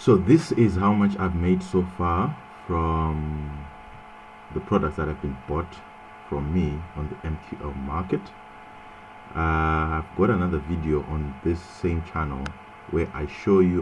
So this is how much I've made so far from the products that have been bought from me on the MQL market. I've got another video on this same channel where I show you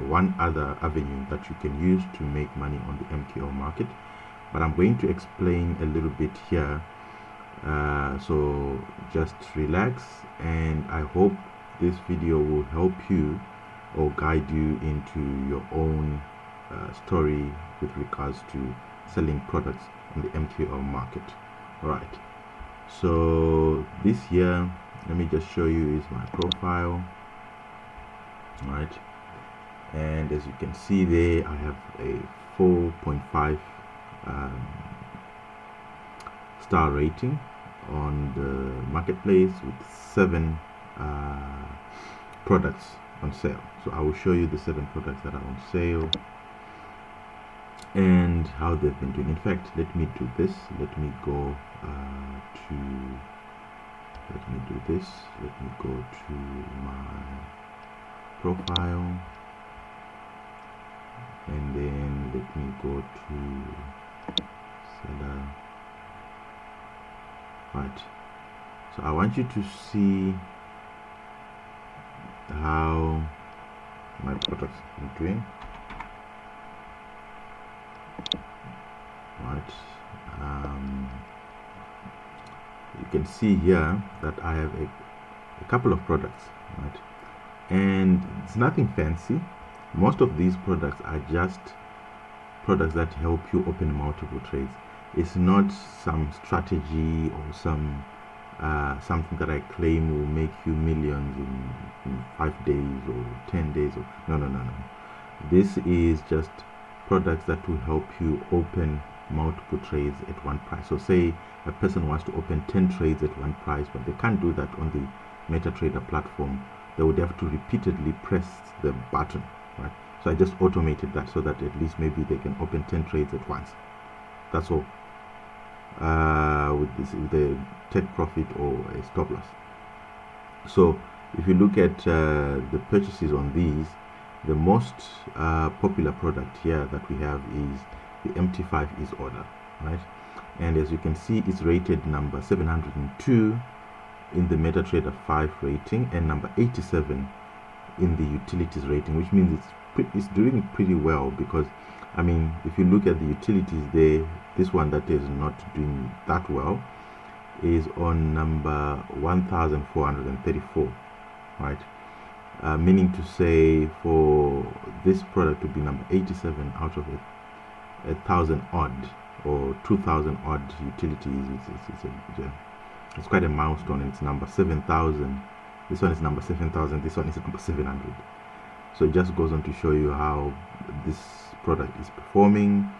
one other avenue that you can use to make money on the MQL market, but I'm going to explain a little bit here. So just relax, and I hope this video will help you or guide you into your own story with regards to selling products on the MQL market. All right, so this here, let me just show you, is my profile. All right, and as you can see there, I have a 4.5 star rating on the marketplace with 7 products on sale. So I will show you the 7 products that are on sale and how they've been doing. In fact, let me do this. Let me go to my profile, and then let me go to seller. Right, so I want you to see how my products are doing. Right, you can see here that I have a couple of products, right, and it's nothing fancy. Most of these products are just products that help you open multiple trades. It's not some strategy or some something that I claim will make you millions in 5 days or 10 days. Or no. This is just products that will help you open multiple trades at one price. So say a person wants to open 10 trades at one price, but they can't do that on the MetaTrader platform. They would have to repeatedly press the button, right? So I just automated that so that at least maybe they can open 10 trades at once. That's all. With the take profit or a stop loss. So if you look at the purchases on these, the most popular product here that we have is the MT5 is order, right? And as you can see, it's rated number 702 in the MetaTrader 5 rating and number 87 in the utilities rating, which means it's doing pretty well. Because I mean, if you look at the utilities there, this one that is not doing that well is on number 1434, right? Meaning to say, for this product to be number 87 out of 1,000 odd or 2,000 odd utilities, it's quite a milestone. It's number 7,000. This one is number 7,000. This one is number 700. So it just goes on to show you how this product is performing.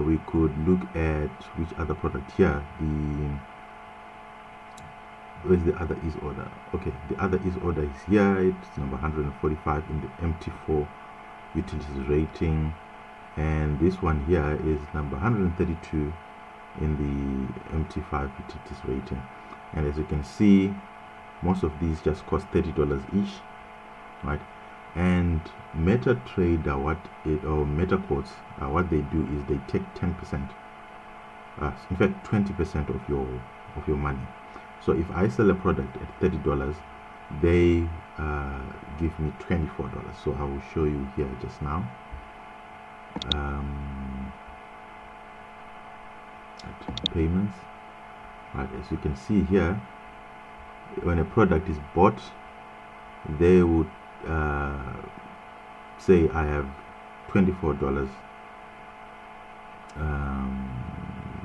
We could look at which other product here. Where's the other is order? Okay, the other is order is here. It's number 145 in the MT4 utilities rating, and this one here is number 132 in the MT5 utilities rating. And as you can see, most of these just cost $30 each, right? And MetaTrader, MetaQuotes, what they do is they take 10%, in fact 20% of your money. So if I sell a product at $30, they give me $24. So I will show you here just now. Payments, right? As you can see here, when a product is bought, they would say I have $24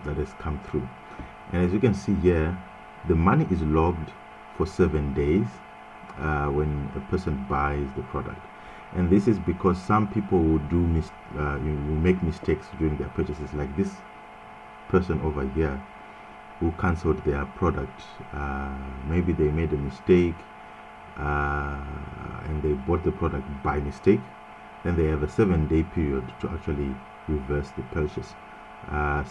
that has come through. And as you can see here, the money is logged for 7 days when a person buys the product. And this is because some people will will make mistakes during their purchases, like this person over here who cancelled their product. Maybe they made a mistake and they bought the product by mistake. Then they have a 7-day period to actually reverse the purchase.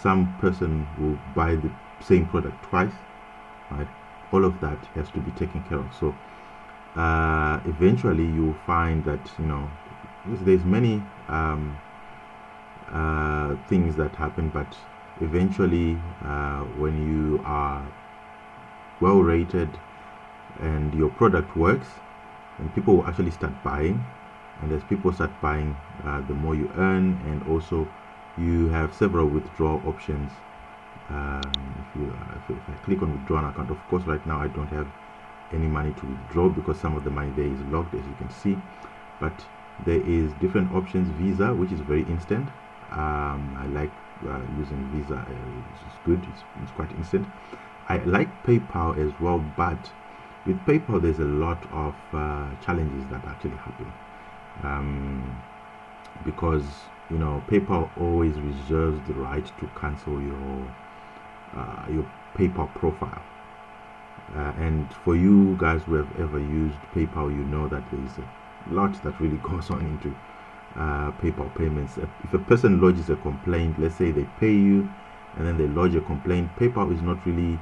Some person will buy the same product twice, right? All of that has to be taken care of. So eventually you will find that there's many things that happen, but eventually when you are well rated and your product works, and people will actually start buying, and as people start buying, the more you earn, and also you have several withdrawal options. If I click on withdraw an account, of course right now I don't have any money to withdraw because some of the money there is locked, as you can see, but there is different options. Visa, which is very instant. I like using Visa. It's good, it's quite instant. I like PayPal as well, but with PayPal there's a lot of challenges that actually happen, because PayPal always reserves the right to cancel your PayPal profile. And for you guys who have ever used PayPal, you know that there is a lot that really goes on into PayPal payments. If a person lodges a complaint, let's say they pay you and then they lodge a complaint, PayPal is not really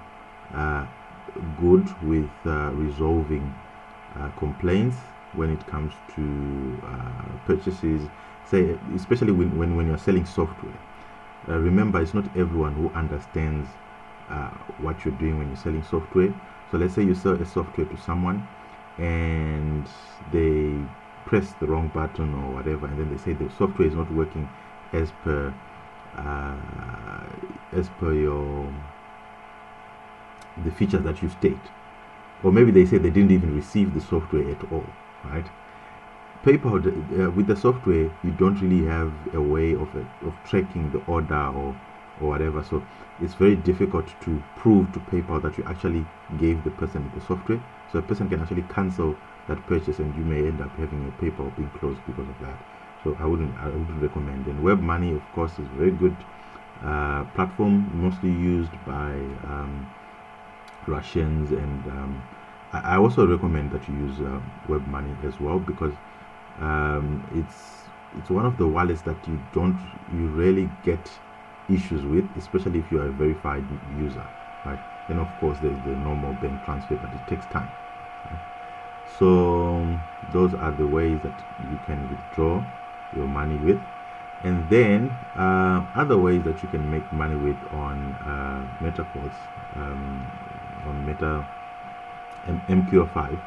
good with resolving complaints when it comes to purchases, say especially when you're selling software. Remember, it's not everyone who understands what you're doing when you're selling software. So let's say you sell a software to someone and they press the wrong button or whatever, and then they say the software is not working as per the features that you state, or maybe they say they didn't even receive the software at all, right? PayPal, with the software, you don't really have a way of tracking the order or whatever, so it's very difficult to prove to PayPal that you actually gave the person the software. So a person can actually cancel that purchase, and you may end up having your PayPal being closed because of that. So I wouldn't recommend. And Web Money, of course, is a very good platform, mostly used by Russians, and I also recommend that you use Web Money as well, because it's one of the wallets that you rarely get issues with, especially if you are a verified user, right? And of course there's the normal bank transfer, but it takes time, right? So those are the ways that you can withdraw your money with. And then other ways that you can make money with on MetaQuotes, on MQL5,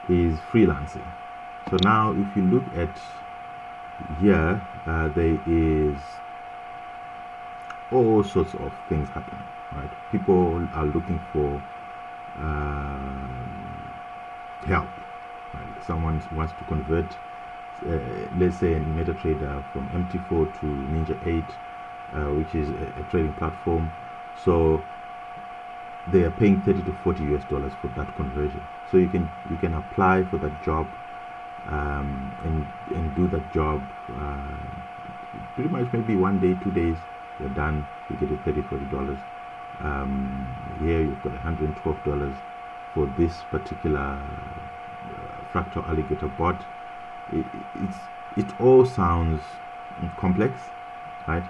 is freelancing. So now if you look at here, there is all sorts of things happening, right? People are looking for help, right? Someone wants to convert, let's say, a MetaTrader from MT4 to Ninja 8, which is a trading platform. So they are paying $30 to $40 for that conversion. So you can apply for that job and do that job pretty much maybe 1 day, 2 days, you're done. You get it $30-$40. Here you've got $112 for this particular fractal alligator bot. It all sounds complex, right?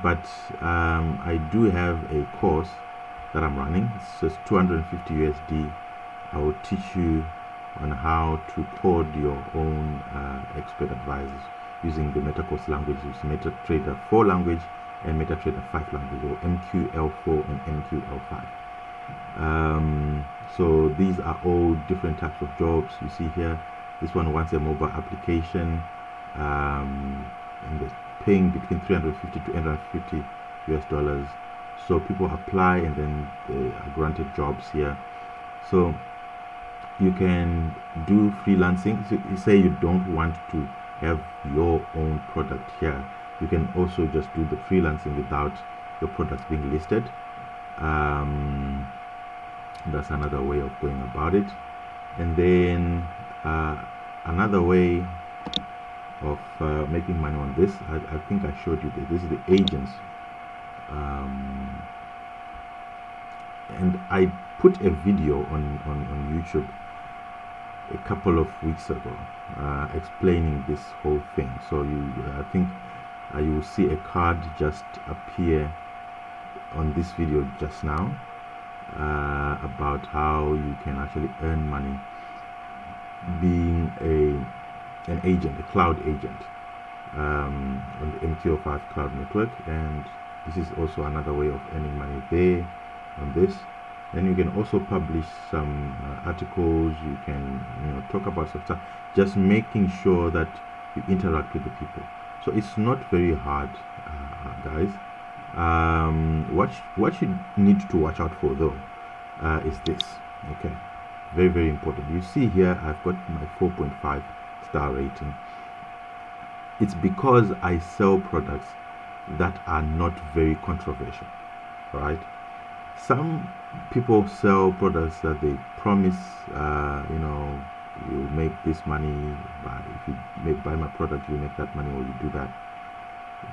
But I do have a course that I'm running. It's just $250 USD. I will teach you on how to code your own expert advisors using the MetaQuotes language, which is MetaTrader 4 language and MetaTrader 5 language, or MQL4 and MQL5. So these are all different types of jobs. You see here, this one wants a mobile application, and they're paying between $350 to $850 US. So people apply and then they are granted jobs here. So you can do freelancing. So you say you don't want to have your own product here, you can also just do the freelancing without your products being listed. That's another way of going about it. And then another way of making money on this, I think I showed you this is the agents, and I put a video on YouTube a couple of weeks ago explaining this whole thing. So I think you will see a card just appear on this video just now about how you can actually earn money being an agent, a cloud agent, on the MQL5 cloud network, and this is also another way of earning money there on this. Then you can also publish some articles. You can talk about some stuff, just making sure that you interact with the people. So it's not very hard, guys. What you need to watch out for though is this. Okay, very, very important. You see here I've got my 4.5 star rating. It's because I sell products that are not very controversial, right? Some people sell products that they promise, you make this money by, if you buy my product, you make that money, or you do that.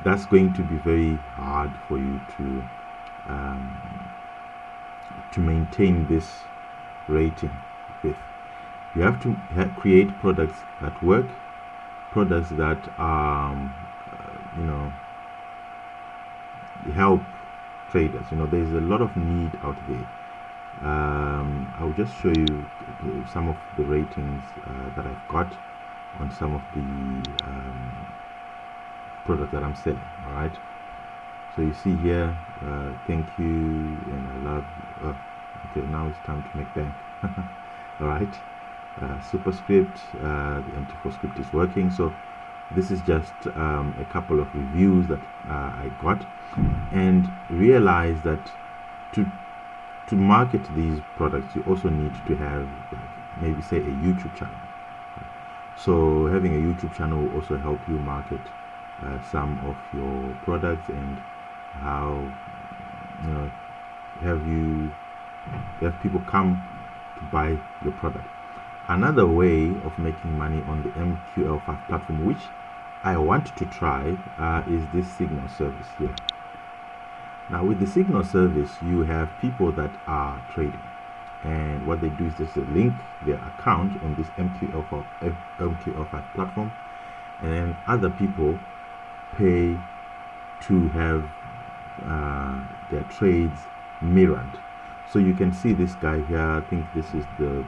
That's going to be very hard for you to maintain this rating with. You have to create products that work, products that help traders. There's a lot of need out there. I'll just show you some of the ratings that I've got on some of the products that I'm selling. All right, so you see here, thank you, and I love. Okay, now it's time to make bank. All right, superscript, the MT4 script is working. So this is just a couple of reviews that I got, and realize that to market these products, you also need to have, like, maybe say a YouTube channel. So having a YouTube channel will also help you market some of your products, and how have people come to buy your product. Another way of making money on the MQL5 platform, which I want to try, is this signal service here. Now with the signal service, you have people that are trading, and what they do is just link their account on this MQL5 platform, and then other people pay to have their trades mirrored. So you can see this guy here. I think this is the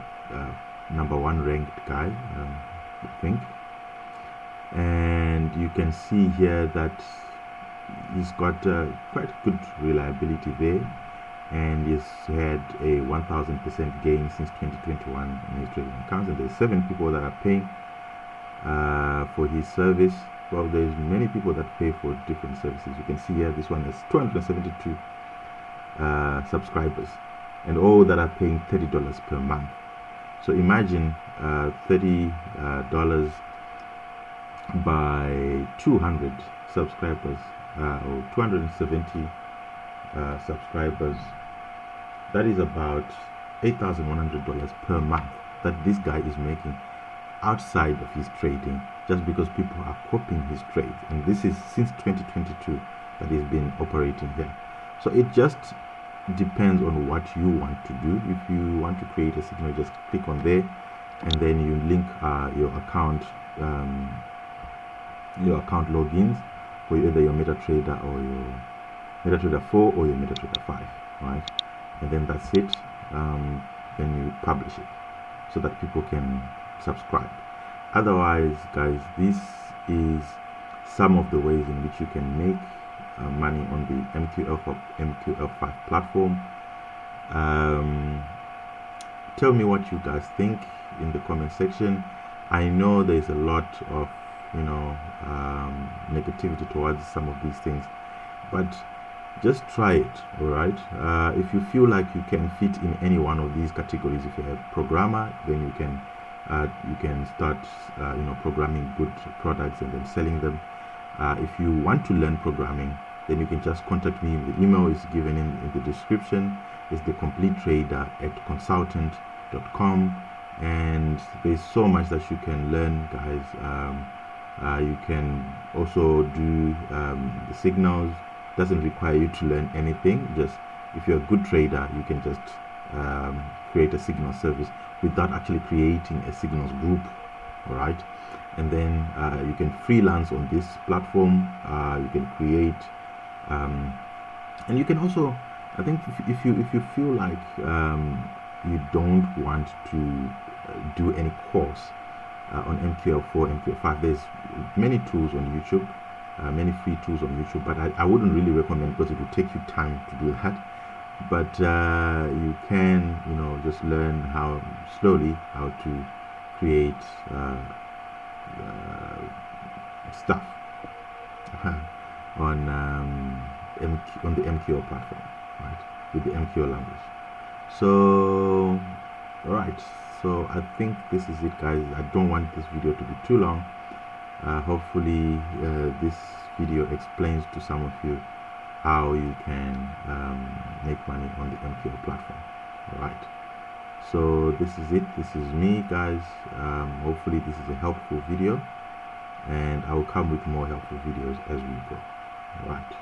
#1 ranked guy, I think, and you can see here that he's got quite good reliability there, and he's had a 1000% gain since 2021 in his trading accounts. And there's 7 people that are paying for his service. Well, there's many people that pay for different services. You can see here this one has 272 subscribers, and all that are paying $30 per month. So imagine $30 by 200 subscribers, or 270 subscribers. That is about $8,100 per month that this guy is making outside of his trading, just because people are copying his trades. And this is since 2022 that he's been operating here. So it just depends on what you want to do. If you want to create a signal, just click on there, and then you link your account logins for either your MetaTrader or your MetaTrader 4 or your MetaTrader 5, right? And then that's it. Then you publish it so that people can subscribe. Otherwise, guys, this is some of the ways in which you can make money on the MQL5 platform. Tell me what you guys think in the comment section. I know there's a lot of negativity towards some of these things, but just try it. All right, if you feel like you can fit in any one of these categories, if you're a programmer, then you can start programming good products and then selling them. If you want to learn programming, then you can just contact me. The email is given in the description. It's thecompletetrader@consultant.com, and there's so much that you can learn, guys. You can also do the signals. Doesn't require you to learn anything. Just if you're a good trader, you can just create a signal service without actually creating a signals group. All right, and then you can freelance on this platform. You can create and you can also, I think, if you feel like you don't want to do any course, on MQL4, MQL5. There's many tools on YouTube, many free tools on YouTube, but I wouldn't really recommend, because it would take you time to do that. But you can, just learn how slowly how to create stuff on on the MQL platform, right, with the MQL language. So, alright, so I think this is it, guys. I don't want this video to be too long. Hopefully this video explains to some of you how you can make money on the MQL platform. Alright, so this is it. This is me, guys. Hopefully this is a helpful video, and I will come with more helpful videos as we go. Alright.